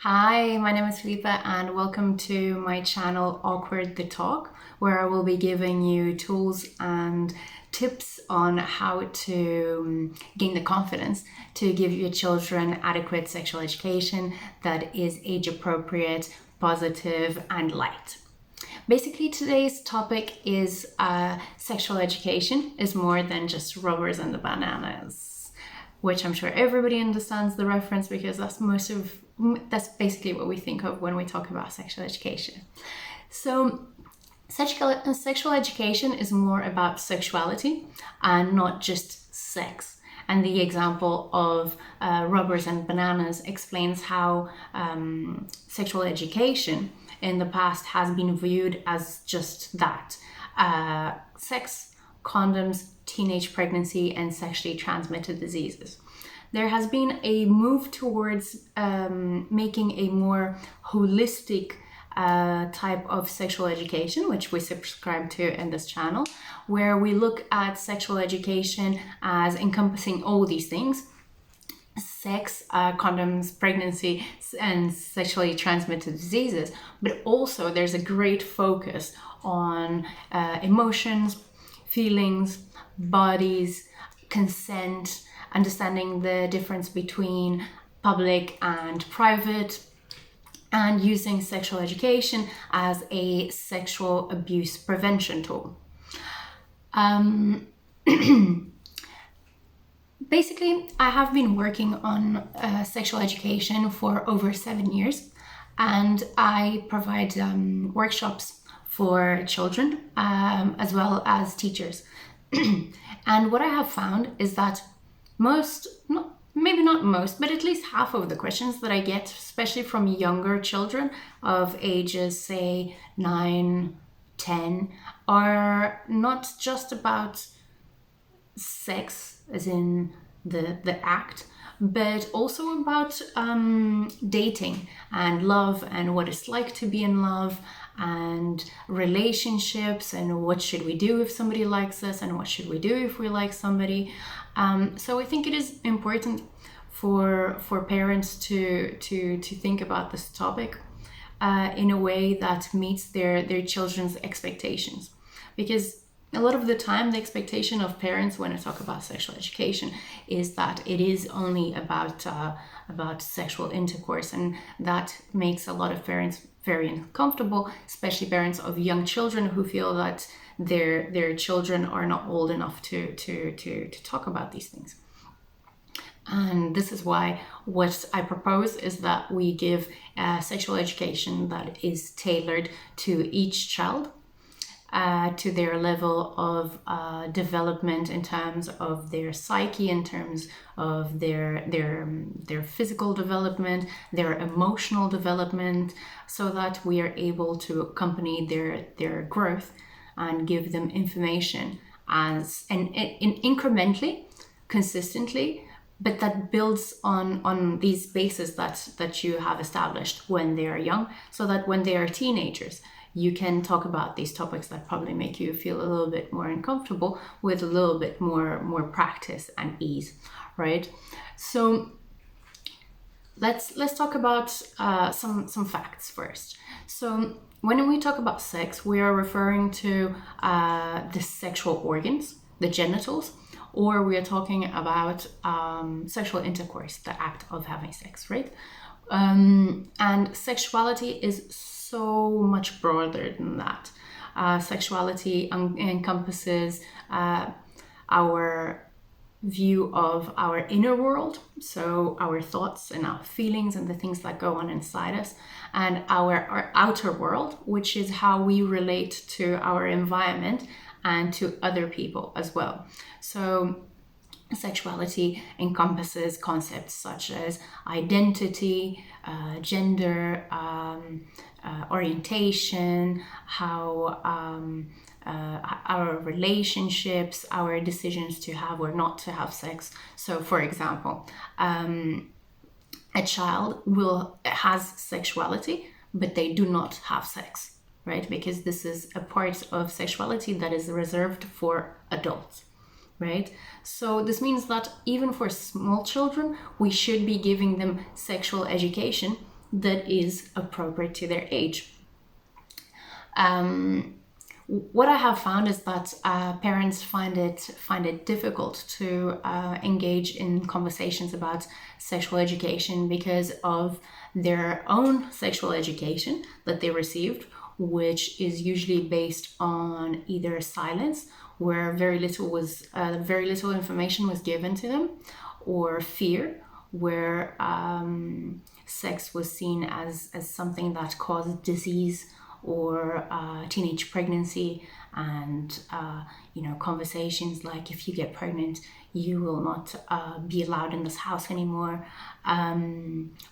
Hi, my name is Felipe and welcome to my channel Awkward the Talk, where I will be giving you tools and tips on how to gain the confidence to give your children adequate sexual education that is age appropriate, positive, and light. Basically, today's topic is sexual education is more than just rubbers and the bananas, which I'm sure everybody understands the reference because that's basically what we think of when we talk about sexual education. So sexual education is more about sexuality and not just sex. And the example of rubbers and bananas explains how sexual education in the past has been viewed as just that. Sex, condoms, teenage pregnancy, and sexually transmitted diseases. There has been a move towards making a more holistic type of sexual education, which we subscribe to in this channel, where we look at sexual education as encompassing all these things: sex, condoms, pregnancy, and sexually transmitted diseases. But also there's a great focus on emotions, feelings, bodies, consent, understanding the difference between public and private, and using sexual education as a sexual abuse prevention tool. Basically, I have been working on sexual education for over 7 years, and I provide workshops for children as well as teachers. And what I have found is that maybe not most, but at least half of the questions that I get, especially from younger children of ages, say 9, 10, are not just about sex, as in the act, but also about dating and love and what it's like to be in love and relationships and what should we do if somebody likes us and what should we do if we like somebody. So I think it is important for parents to think about this topic in a way that meets their children's expectations, because a lot of the time the expectation of parents when I talk about sexual education is that it is only about sexual intercourse, and that makes a lot of parents very uncomfortable, especially parents of young children who feel that their children are not old enough to talk about these things. And this is why what I propose is that we give sexual education that is tailored to each child, to their level of development in terms of their psyche, in terms of their physical development, their emotional development, so that we are able to accompany their growth and give them information and incrementally, consistently, but that builds on these bases that you have established when they are young, so that when they are teenagers, you can talk about these topics that probably make you feel a little bit more uncomfortable with a little bit more practice and ease, right? So let's talk about some facts first. So when we talk about sex, we are referring to the sexual organs, the genitals, or we are talking about sexual intercourse, the act of having sex, right? And sexuality is so much broader than that. Sexuality encompasses our view of our inner world, so our thoughts and our feelings and the things that go on inside us, and our outer world, which is how we relate to our environment and to other people as well. So sexuality encompasses concepts such as identity, gender, orientation, how our relationships, our decisions to have or not to have sex. So for example, a child has sexuality, but they do not have sex, right? Because this is a part of sexuality that is reserved for adults, right? So this means that even for small children, we should be giving them sexual education that is appropriate to their age. What I have found is that parents find it difficult to engage in conversations about sexual education because of their own sexual education that they received, which is usually based on either silence, where very little information was given to them, or fear, where sex was seen as something that caused disease or teenage pregnancy, and conversations like, if you get pregnant, you will not be allowed in this house anymore,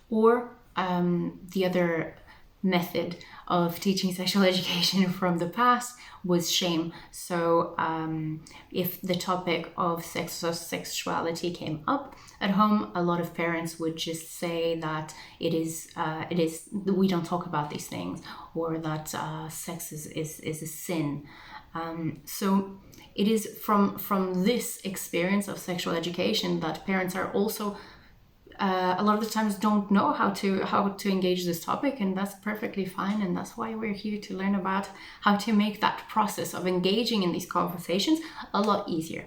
or the other method of teaching sexual education from the past was shame. So if the topic of sex or sexuality came up at home, a lot of parents would just say that it is we don't talk about these things, or that sex is a sin. So it is from this experience of sexual education that parents are also a lot of the times don't know how to engage this topic, and that's perfectly fine, and that's why we're here to learn about how to make that process of engaging in these conversations a lot easier.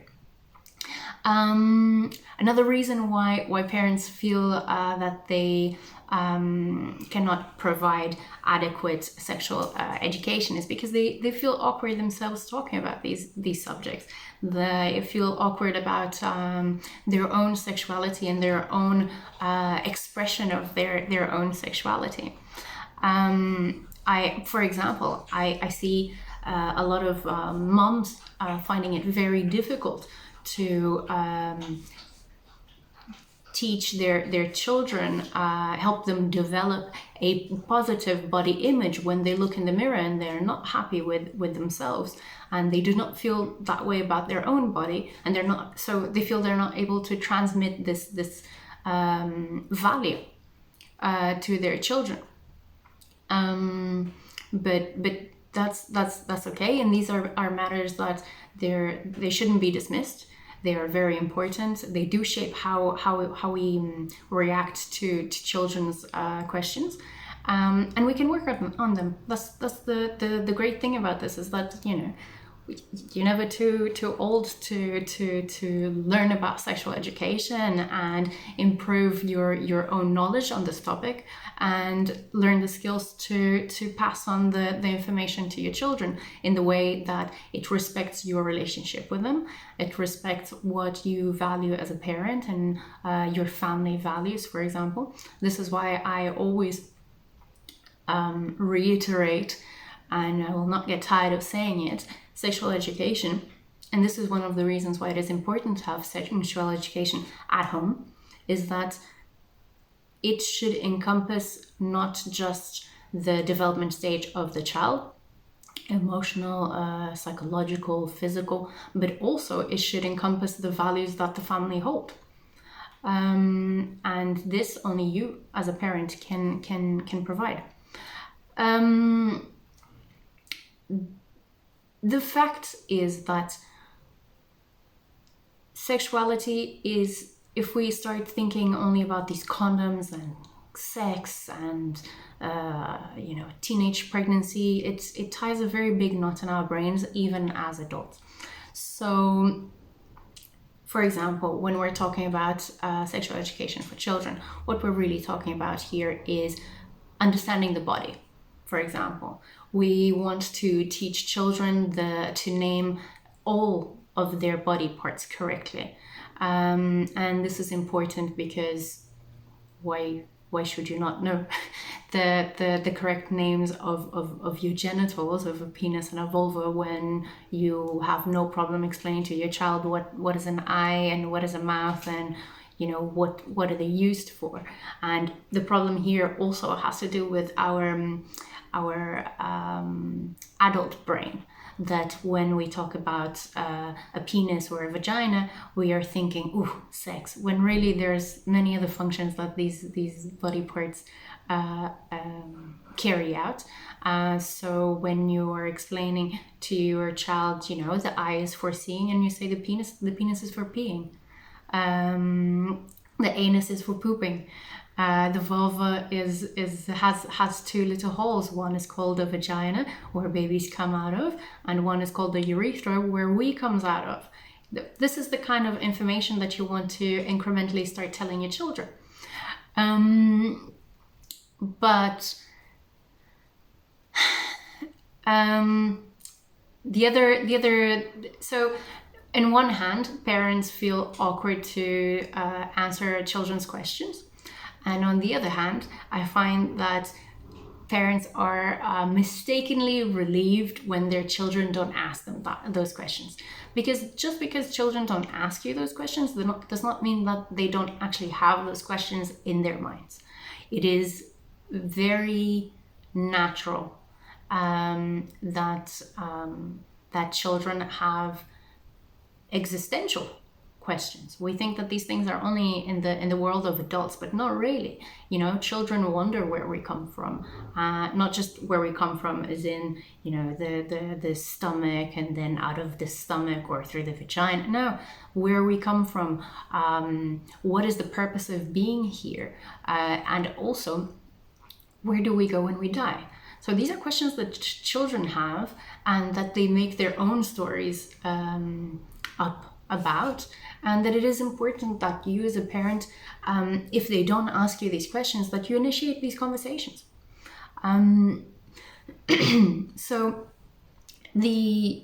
Another reason why parents feel that they cannot provide adequate sexual education is because they feel awkward themselves talking about these subjects. They feel awkward about their own sexuality and their own expression of their own sexuality. For example, I see a lot of moms finding it very difficult to teach their children, help them develop a positive body image when they look in the mirror and they're not happy with themselves, and they do not feel that way about their own body, and they feel they're not able to transmit this value to their children. But that's okay, and these are matters that they shouldn't be dismissed. They are very important. They do shape how we react to children's questions, and we can work on them. That's the great thing about this, is that you're never too old to learn about sexual education and improve your own knowledge on this topic, and learn the skills to pass on the information to your children in the way that it respects your relationship with them. It respects what you value as a parent and your family values, for example. This is why I always reiterate, and I will not get tired of saying it, sexual education. And this is one of the reasons why it is important to have sexual education at home, is that it should encompass not just the development stage of the child, emotional, psychological, physical, but also it should encompass the values that the family hold. And this only you as a parent can provide. The fact is that sexuality is, if we start thinking only about these condoms and sex and teenage pregnancy, it ties a very big knot in our brains, even as adults. So, for example, when we're talking about sexual education for children, what we're really talking about here is understanding the body. For example, we want to teach children to name all of their body parts correctly. And this is important because why should you not know the correct names of your genitals, of a penis and a vulva, when you have no problem explaining to your child what is an eye and what is a mouth, and what are they used for? And the problem here also has to do with our adult brain, that when we talk about a penis or a vagina, we are thinking, ooh, sex, when really there's many other functions that these body parts carry out. So when you are explaining to your child, the eye is for seeing, and you say the penis is for peeing, the anus is for pooping. The vulva has two little holes. One is called the vagina, where babies come out of, and one is called the urethra, where we comes out of. This is the kind of information that you want to incrementally start telling your children. But the other, so in one hand, parents feel awkward to answer children's questions. And on the other hand, I find that parents are mistakenly relieved when their children don't ask them those questions. Because just because children don't ask you those questions does not mean that they don't actually have those questions in their minds. It is very natural that children have existential questions. We think that these things are only in the world of adults, but not really. Children wonder where we come from, not just where we come from as in the stomach and then out of the stomach or through the vagina. No, where we come from, what is the purpose of being here, and also where do we go when we die. So these are questions that children have, and that they make their own stories up about, and that it is important that you as a parent, if they don't ask you these questions, that you initiate these conversations. So the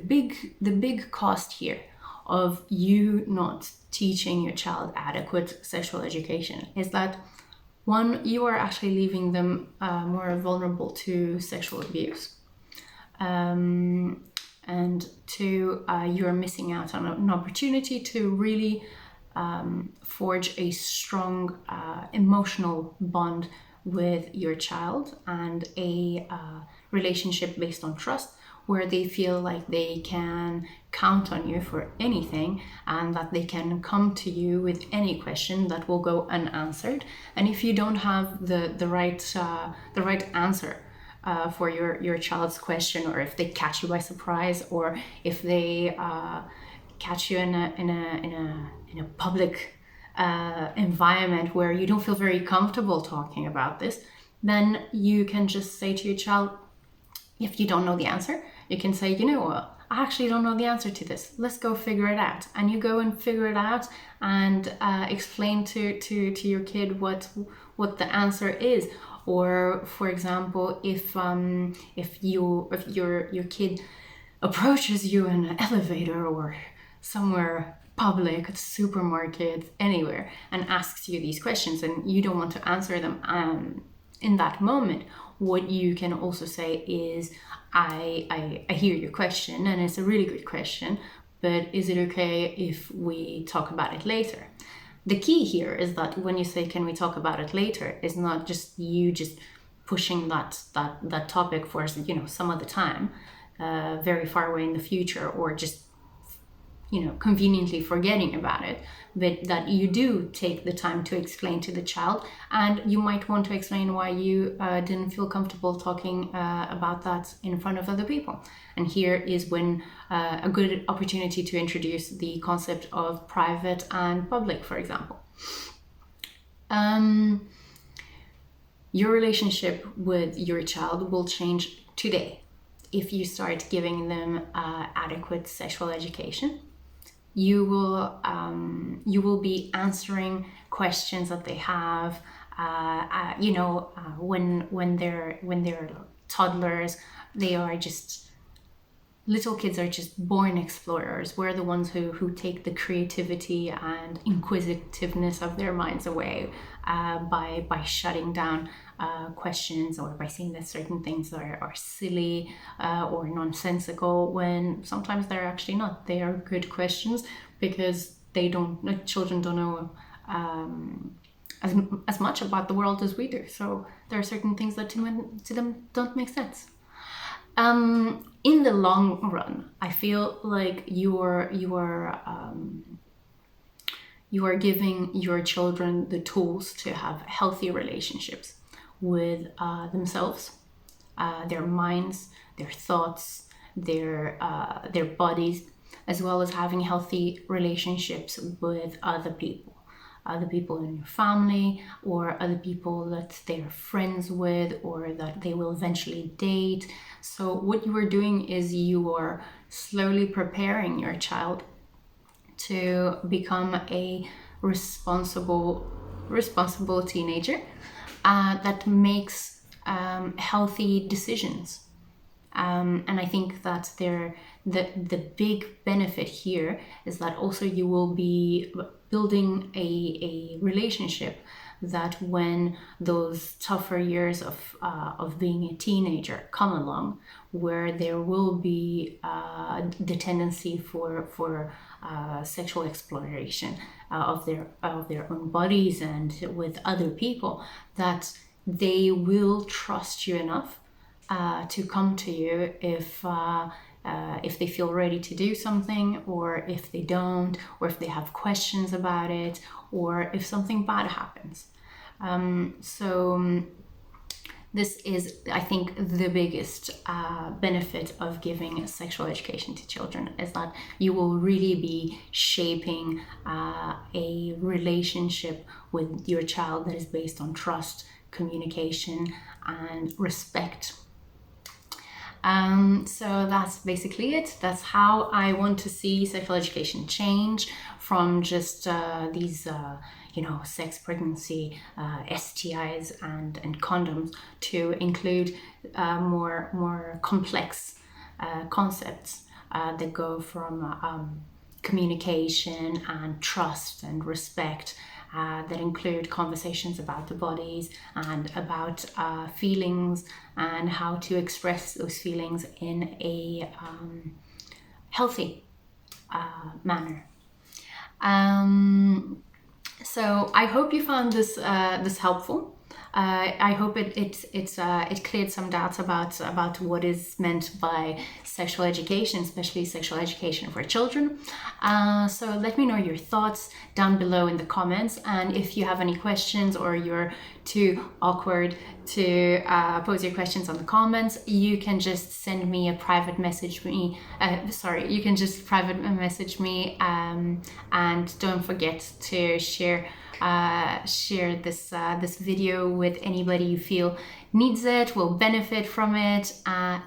big cost here of you not teaching your child adequate sexual education is that, one, you are actually leaving them more vulnerable to sexual abuse. And two, you're missing out on an opportunity to really forge a strong emotional bond with your child, and a relationship based on trust, where they feel like they can count on you for anything, and that they can come to you with any question that will go unanswered. And if you don't have the right answer for your child's question, or if they catch you by surprise, or if they catch you in a public environment where you don't feel very comfortable talking about this, then you can just say to your child, if you don't know the answer, you can say, I actually don't know the answer to this. Let's go figure it out. And you go and figure it out, and explain to your kid what the answer is. Or, for example, if your kid approaches you in an elevator or somewhere public, at supermarket, anywhere, and asks you these questions, and you don't want to answer them in that moment, what you can also say is, I hear your question, and it's a really good question, but is it okay if we talk about it later? The key here is that when you say, can we talk about it later, it's not just you just pushing that topic for some other time, very far away in the future, or just conveniently forgetting about it, but that you do take the time to explain to the child. And you might want to explain why you didn't feel comfortable talking about that in front of other people. And here is when a good opportunity to introduce the concept of private and public, for example. Your relationship with your child will change today if you start giving them adequate sexual education. You will be answering questions that they have. When they're toddlers, they are just little kids are just born explorers. We're the ones who take the creativity and inquisitiveness of their minds away by shutting down questions, or by saying that certain things are silly or nonsensical, when sometimes they're actually not. They are good questions because children don't know as much about the world as we do. So there are certain things that to them don't make sense. In the long run, I feel like you are giving your children the tools to have healthy relationships with themselves, their minds, their thoughts, their bodies, as well as having healthy relationships with other people. other people in your family, or other people that they're friends with, or that they will eventually date. So what you are doing is you are slowly preparing your child to become a responsible teenager that makes healthy decisions. And I think that the big benefit here is that also you will be building a relationship that when those tougher years of being a teenager come along, where there will be the tendency for sexual exploration of their own bodies and with other people, that they will trust you enough to come to you if they feel ready to do something, or if they don't, or if they have questions about it, or if something bad happens. This is, I think, the biggest benefit of giving sexual education to children, is that you will really be shaping a relationship with your child that is based on trust, communication, and respect. So that's basically it. That's how I want to see sexual education change from just these, sex, pregnancy, STIs, and condoms, to include more complex concepts that go from communication and trust and respect, that include conversations about the bodies and about feelings, and how to express those feelings in a healthy manner. So I hope you found this helpful. I hope it cleared some doubts about what is meant by sexual education, especially sexual education for children. So let me know your thoughts down below in the comments, and if you have any questions, or you're too awkward to pose your questions on the comments, you can just send me a private message you can just private message me, and don't forget to share this video with anybody you feel needs it, will benefit from it.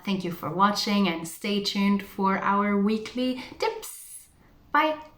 Thank you for watching, and stay tuned for our weekly tips. Bye!